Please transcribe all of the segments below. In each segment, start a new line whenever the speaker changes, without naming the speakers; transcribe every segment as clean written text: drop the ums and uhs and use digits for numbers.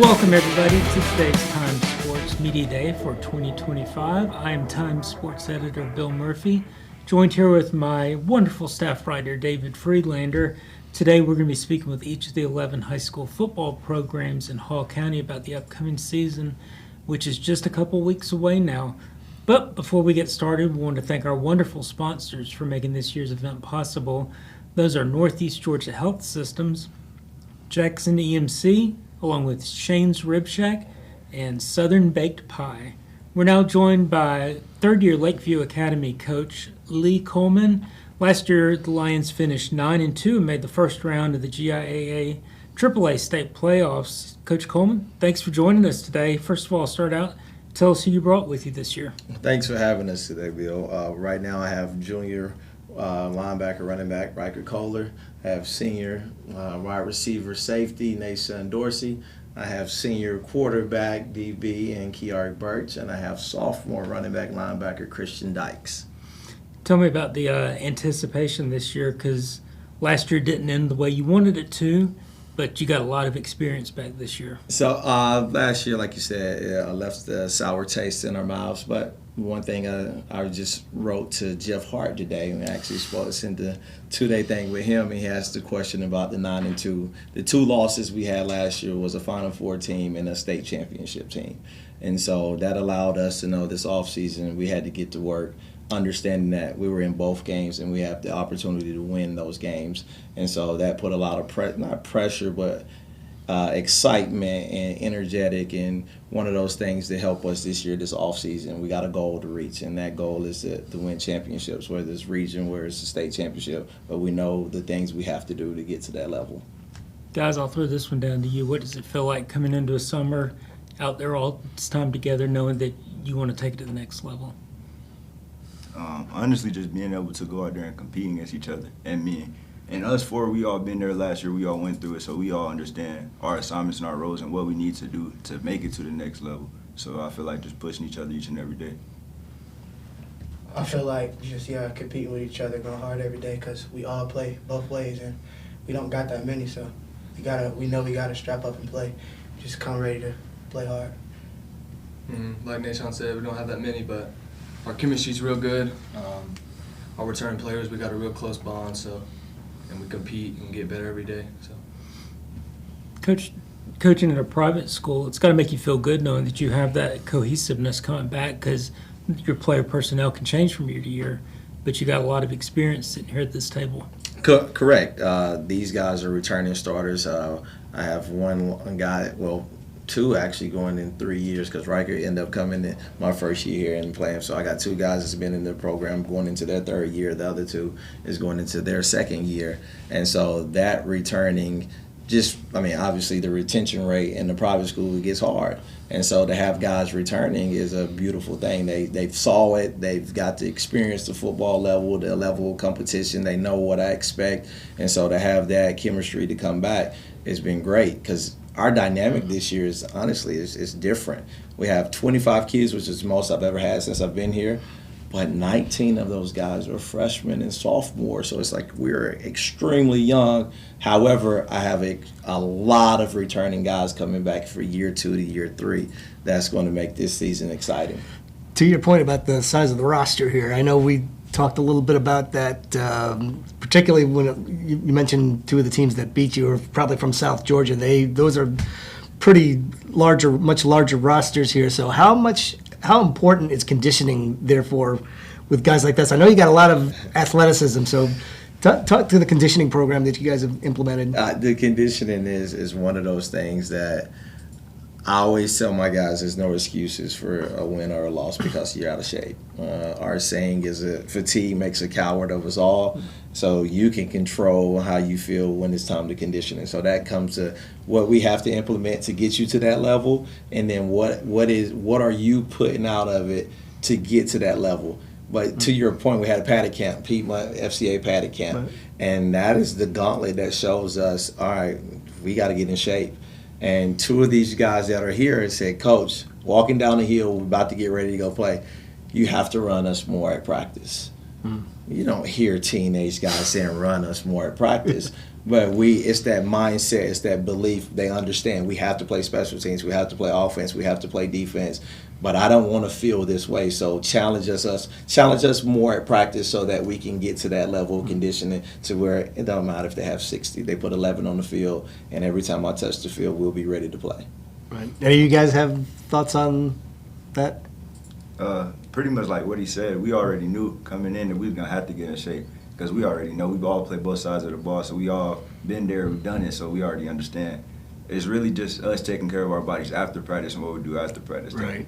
Welcome everybody to today's Times Sports Media Day for 2025. I am Times Sports Editor Bill Murphy, joined here with my wonderful staff writer David Friedlander. Today we're going to be speaking with each of the 11 high school football programs in Hall County about the upcoming season, which is just a couple weeks away now. But before we get started, we want to thank our wonderful sponsors for making this year's event possible. Those are Northeast Georgia Health Systems, Jackson EMC, along with Shane's Rib Shack and Southern Baked Pie. We're now joined by third-year Lakeview Academy coach Lee Coleman. Last year, the Lions finished 9-2 and made the first round of the GIAA AAA state playoffs. Coach Coleman, thanks for joining us today. First of all, start out. Tell us who you brought with you this year.
Thanks for having us today, Bill. Right now I have junior linebacker, running back, Riker Kohler. I have senior wide receiver, safety, Nason Dorsey. I have senior quarterback, DB, and Kearg Birch. And I have sophomore running back, linebacker, Christian Dykes.
Tell me about the anticipation this year, because last year didn't end the way you wanted it to, but you got a lot of experience back this year.
So last year, like you said, I left the sour taste in our mouths. But one thing I just wrote to Jeff Hart today, and actually sent the two-day thing with him. He asked the question about the 9-2. The two losses we had last year was a Final Four team and a state championship team. And so that allowed us to know this offseason we had to get to work, understanding that we were in both games and we have the opportunity to win those games. And so that put a lot of not pressure, but excitement and energetic, and one of those things that help us this year, this offseason. We got a goal to reach, and that goal is to win championships, whether it's region, whether it's a state championship, but we know the things we have to do to get to that level.
Guys, I'll throw this one down to you. What does it feel like coming into a summer out there all this time together, knowing that you want to take it to the next level?
Honestly, just being able to go out there and compete against each other. And us four, we all been there last year. We all went through it, so we all understand our assignments and our roles and what we need to do to make it to the next level. So I feel like just pushing each other each and every day.
I feel like just competing with each other, going hard every day, because we all play both ways, and we don't got that many. So we know we gotta strap up and play. Just come ready to play hard.
Like Nashon said, we don't have that many, but our chemistry's real good. Our returning players, we got a real close bond, and we compete and get better every day. So,
coaching at a private school, it's got to make you feel good knowing that you have that cohesiveness coming back, because your player personnel can change from year to year, but you got a lot of experience sitting here at this table.
Correct. These guys are returning starters. I have one guy, two actually going in 3 years, because Riker ended up coming in my first year here and playing. So I got two guys that's been in the program going into their third year. The other two is going into their second year. And so that returning, obviously the retention rate in the private school, it gets hard. And so to have guys returning is a beautiful thing. They saw it. They've got to experience the football level, the level of competition. They know what I expect. And so to have that chemistry to come back has been great, because our dynamic this year is honestly is different. We have 25 kids, which is the most I've ever had since I've been here, but 19 of those guys are freshmen and sophomores, so it's like we're extremely young. However, I have a lot of returning guys coming back for year 2 to year 3. That's going to make this season exciting.
To your point about the size of the roster here, I know we talked a little bit about that, particularly when you mentioned two of the teams that beat you are probably from South Georgia. Those are pretty much larger rosters here. So how important is conditioning, therefore, with guys like this? I know you got a lot of athleticism, so talk to the conditioning program that you guys have implemented.
The conditioning is one of those things that I always tell my guys there's no excuses for a win or a loss because you're out of shape. Our saying is that fatigue makes a coward of us all, so you can control how you feel when it's time to condition. And so that comes to what we have to implement to get you to that level, and then what are you putting out of it to get to that level. But to your point, we had a paddock camp, Piedmont FCA paddock camp, right. And that is the gauntlet that shows us, all right, we got to get in shape. And two of these guys that are here said, Coach, walking down the hill, we're about to get ready to go play. You have to run us more at practice. you don't hear teenage guys saying run us more at practice. But it's that mindset, it's that belief. They understand we have to play special teams, we have to play offense, we have to play defense. But I don't want to feel this way, so challenge us more at practice so that we can get to that level of conditioning to where it don't matter if they have 60. They put 11 on the field, and every time I touch the field, we'll be ready to play.
Right. Any of you guys have thoughts on that?
Pretty much like what he said. We already knew coming in that we was going to have to get in shape because we already know we all play both sides of the ball, so we all been there, we've done it, so we already understand. It's really just us taking care of our bodies after practice and what we do after practice.
Right.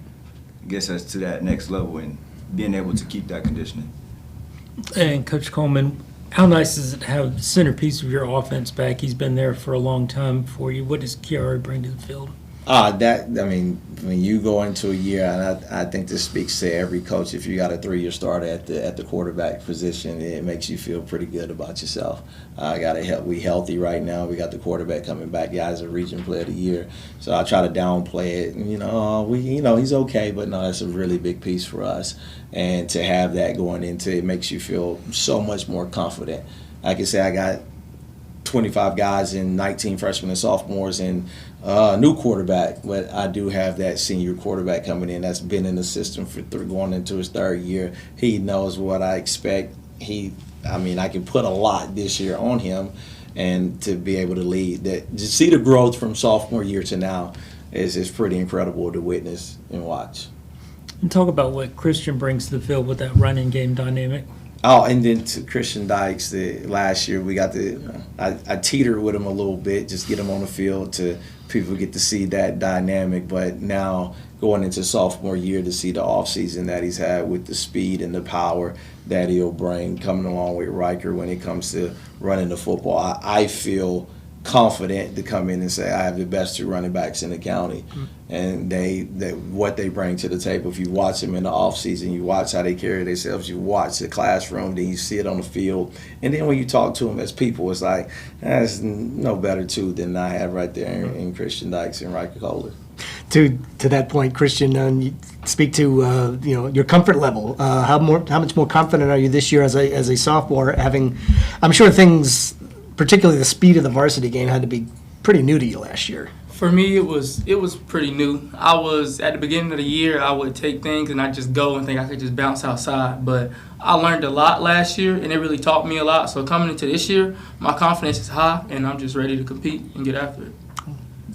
Gets us to that next level and being able to keep that conditioning.
And Coach Coleman, how nice is it to have the centerpiece of your offense back? He's been there for a long time for you. What does Kiara bring to the field?
When you go into a year, and I think this speaks to every coach, if you got a 3-year starter at the quarterback position, it makes you feel pretty good about yourself. We healthy right now. We got the quarterback coming back. Guys a region player of the year. So I try to downplay it. He's okay, but no, it's a really big piece for us. And to have that going into it makes you feel so much more confident. Like I say, I got 25 guys and 19 freshmen and sophomores and new quarterback, but I do have that senior quarterback coming in that's been in the system for going into his 3rd year. He knows what I expect. I can put a lot this year on him, and to be able to lead that, to see the growth from sophomore year to now is pretty incredible to witness and watch.
And talk about what Christian brings to the field with that running game dynamic.
Oh, and then to Christian Dykes, last year we got I teetered with him a little bit, just get him on the field to people get to see that dynamic. But now going into sophomore year to see the offseason that he's had with the speed and the power that he'll bring coming along with Riker when it comes to running the football, I feel confident to come in and say I have the best 2 running backs in the county. And what they bring to the table. If you watch them in the offseason, you watch how they carry themselves, you watch the classroom, then you see it on the field. And then when you talk to them as people, it's like, there's no better 2 than I have right there in Christian Dykes and Riker Kohler.
To that point, Christian, you speak to your comfort level. How much more confident are you this year as a sophomore? I'm sure things, particularly the speed of the varsity game, had to be pretty new to you last year.
For me, it was pretty new. I was, at the beginning of the year, I would take things and I just go and think I could just bounce outside. But I learned a lot last year, and it really taught me a lot. So coming into this year, my confidence is high, and I'm just ready to compete and get after it.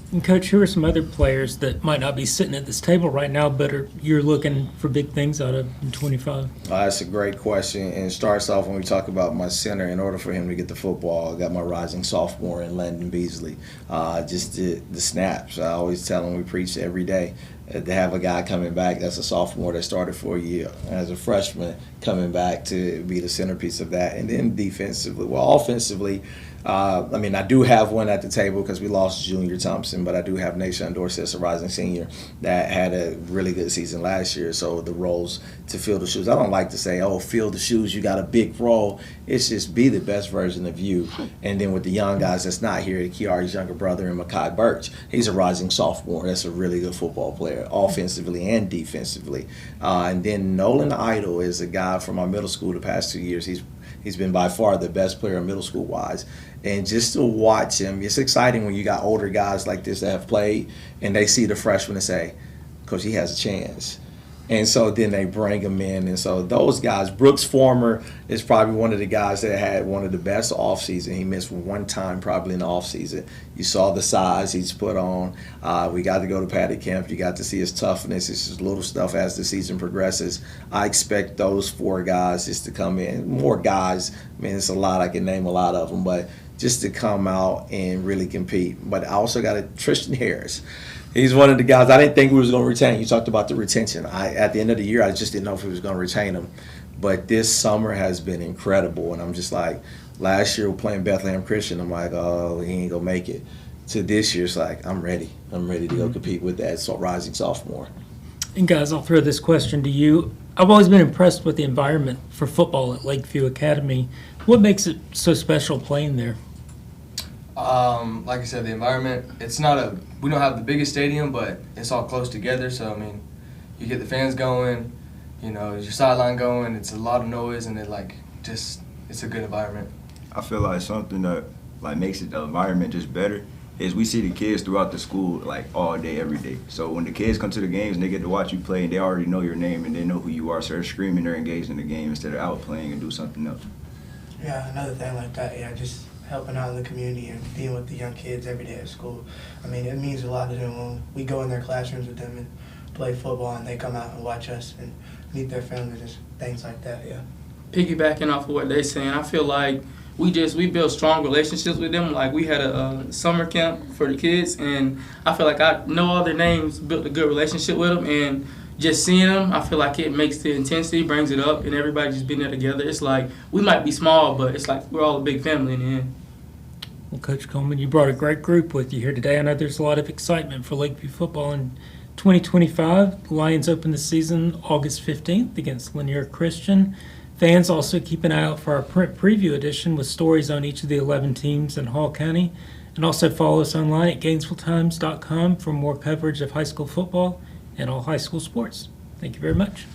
And Coach, who are some other players that might not be sitting at this table right now, but you're looking for big things out of in 25?
That's a great question, and it starts off when we talk about my center. In order for him to get the football, I got my rising sophomore in Landon Beasley. Just the snaps. I always tell him, we preach every day. To have a guy coming back that's a sophomore that started for a year as a freshman coming back to be the centerpiece of that. And then offensively, I do have one at the table because we lost Junior Thompson, but I do have Nashawn Dorsey as a rising senior that had a really good season last year. So the roles to fill the shoes. I don't like to say, fill the shoes, you got a big role. It's just be the best version of you. And then with the young guys that's not here, Kiari's younger brother and Makai Birch, he's a rising sophomore. That's a really good football player, offensively and defensively. And then Nolan Idle is a guy from our middle school the past 2 years. He's been by far the best player middle school wise. And just to watch him, it's exciting when you got older guys like this that have played and they see the freshman and say, Coach, he has a chance. And so then they bring him in. And so those guys, Brooks Former is probably one of the guys that had one of the best offseason. He missed one time probably in the offseason. You saw the size he's put on. We got to go to Patty Camp. You got to see his toughness. It's just little stuff as the season progresses. I expect those 4 guys just to come in. More guys. It's a lot. I can name a lot of them. But just to come out and really compete. But I also got Tristan Harris. He's one of the guys I didn't think we was going to retain. You talked about the retention. At the end of the year, I just didn't know if we was going to retain him. But this summer has been incredible, and I'm just like, last year we're playing Bethlehem Christian. I'm like, oh, he ain't going to make it. To this year, it's like, I'm ready. I'm ready to go compete with that rising sophomore.
And guys, I'll throw this question to you. I've always been impressed with the environment for football at Lakeview Academy. What makes it so special playing there?
Like I said, the environment, we don't have the biggest stadium, but it's all close together. So, you get the fans going, your sideline going. It's a lot of noise, and it just it's a good environment.
I feel like something that like makes it the environment just better is we see the kids throughout the school like all day, every day. So when the kids come to the games and they get to watch you play and they already know your name and they know who you are, so they're screaming, they're engaged in the game instead of out playing and do something else.
Yeah, another thing like that, yeah, just helping out in the community and being with the young kids every day at school. I mean, it means a lot to them when we go in their classrooms with them and play football and they come out and watch us and meet their families and things like that, yeah.
Piggybacking off of what they're saying, I feel like we build strong relationships with them. Like we had a summer camp for the kids, and I feel like I know all their names, built a good relationship with them, and just seeing them, I feel like it makes the intensity, brings it up, and everybody just being there together. It's like we might be small, but it's like we're all a big family in the end.
Well, Coach Coleman, you brought a great group with you here today. I know there's a lot of excitement for Lakeview football in 2025. The Lions open the season August 15th against Lanier Christian. Fans also keep an eye out for our print preview edition with stories on each of the 11 teams in Hall County. And also follow us online at GainesvilleTimes.com for more coverage of high school football and all high school sports. Thank you very much.